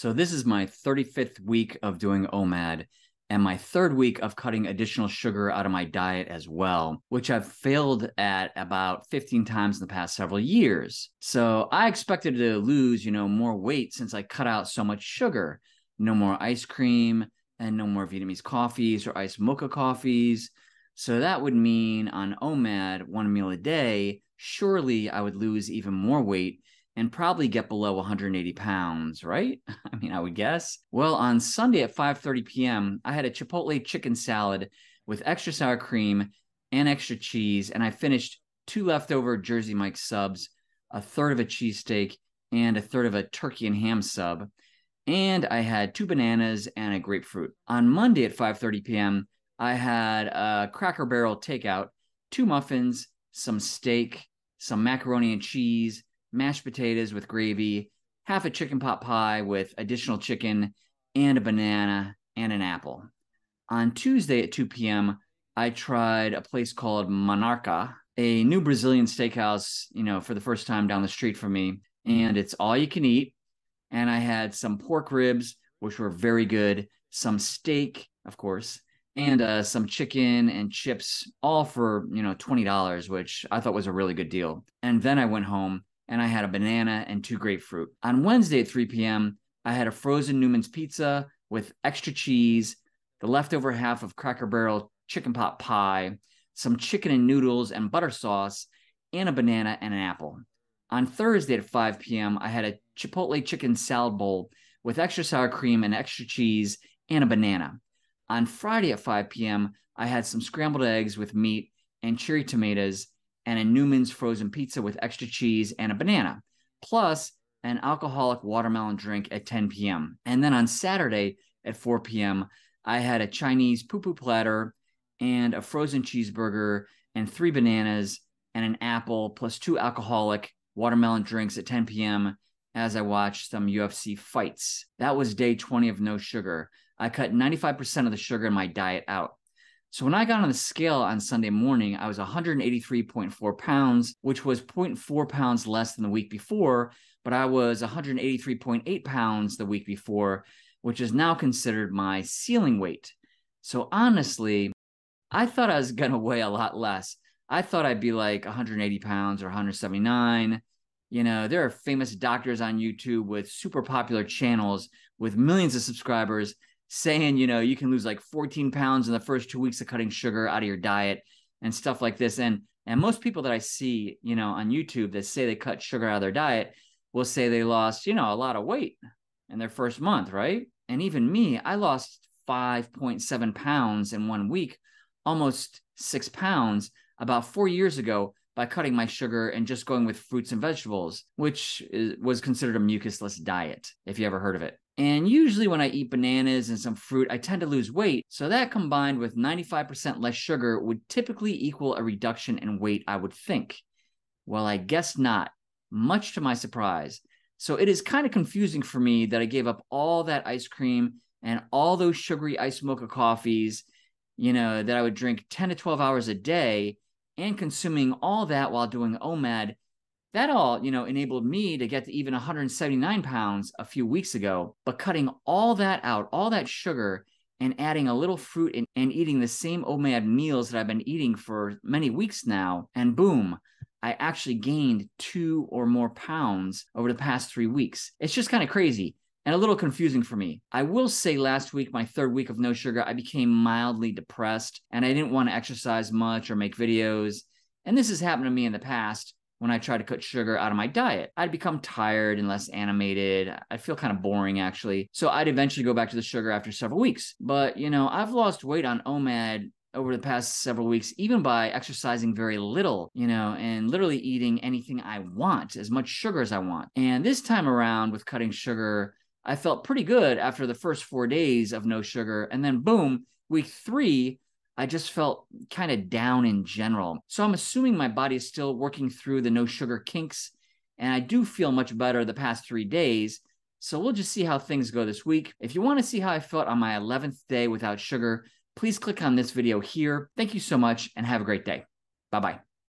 So this is my 35th week of doing OMAD and my third week of cutting additional sugar out of my diet as well, which I've failed at about 15 times in the past several years. So I expected to lose, more weight since I cut out so much sugar. No more ice cream and no more Vietnamese coffees or Ice Mocha coffees. So that would mean on OMAD, one meal a day, surely I would lose even more weight and probably get below 180 pounds, right? I would guess. Well, on Sunday at 5:30 p.m., I had a Chipotle chicken salad with extra sour cream and extra cheese, and I finished 2 leftover Jersey Mike's subs, a third of a cheesesteak, and a third of a turkey and ham sub. And I had 2 bananas and a grapefruit. On Monday at 5:30 p.m., I had a Cracker Barrel Takeout, 2 muffins, some steak, some macaroni and cheese, mashed potatoes with gravy, half a chicken pot pie with additional chicken, and a banana and an apple. On Tuesday at 2 p.m., I tried a place called Monarca, a new Brazilian steakhouse, for the first time down the street from me. And it's all you can eat. And I had some pork ribs, which were very good, some steak, of course, and some chicken and chips, all for, $20, which I thought was a really good deal. And then I went home and I had a banana and 2 grapefruit. On Wednesday at 3 p.m., I had a frozen Newman's pizza with extra cheese, the leftover half of Cracker Barrel chicken pot pie, some chicken and noodles and butter sauce, and a banana and an apple. On Thursday at 5 p.m., I had a Chipotle Chicken Salad Bowl with extra sour cream and extra cheese and a banana. On Friday at 5 p.m., I had some scrambled eggs with meat and cherry tomatoes and a Newman's frozen pizza with extra cheese and a banana, plus an alcoholic watermelon drink at 10 p.m. And then on Saturday at 4 p.m., I had a Chinese poo-poo platter and a frozen cheeseburger and 3 bananas and an apple, plus 2 alcoholic watermelon drinks at 10 p.m. as I watched some UFC fights. That was day 20 of no sugar. I cut 95% of the sugar in my diet out. So when I got on the scale on Sunday morning, I was 183.4 pounds, which was 0.4 pounds less than the week before, but I was 183.8 pounds the week before, which is now considered my ceiling weight. So honestly, I thought I was going to weigh a lot less. I thought I'd be like 180 pounds or 179. There are famous doctors on YouTube with super popular channels with millions of subscribers saying, you can lose like 14 pounds in the first 2 weeks of cutting sugar out of your diet and stuff like this. And most people that I see, on YouTube that say they cut sugar out of their diet will say they lost, a lot of weight in their first month, right? And even me, I lost 5.7 pounds in 1 week, almost 6 pounds about 4 years ago by cutting my sugar and just going with fruits and vegetables, which was considered a mucusless diet, if you ever heard of it. And usually when I eat bananas and some fruit, I tend to lose weight. So that combined with 95% less sugar would typically equal a reduction in weight, I would think. Well, I guess not, much to my surprise. So it is kind of confusing for me that I gave up all that ice cream and all those sugary Ice Mocha coffees, that I would drink 10 to 12 hours a day, and consuming all that while doing OMAD. That all, enabled me to get to even 179 pounds a few weeks ago. But cutting all that out, all that sugar, and adding a little fruit and eating the same OMAD meals that I've been eating for many weeks now, and boom, I actually gained 2 or more pounds over the past 3 weeks. It's just kind of crazy and a little confusing for me. I will say last week, my third week of no sugar, I became mildly depressed and I didn't want to exercise much or make videos. And this has happened to me in the past. When I tried to cut sugar out of my diet, I'd become tired and less animated. I'd feel kind of boring, actually. So I'd eventually go back to the sugar after several weeks. But, I've lost weight on OMAD over the past several weeks, even by exercising very little, and literally eating anything I want, as much sugar as I want. And this time around with cutting sugar, I felt pretty good after the first 4 days of no sugar. And then boom, week 3, I just felt kind of down in general. So I'm assuming my body is still working through the no sugar kinks, and I do feel much better the past 3 days. So we'll just see how things go this week. If you want to see how I felt on my 11th day without sugar, please click on this video here. Thank you so much and have a great day. Bye-bye.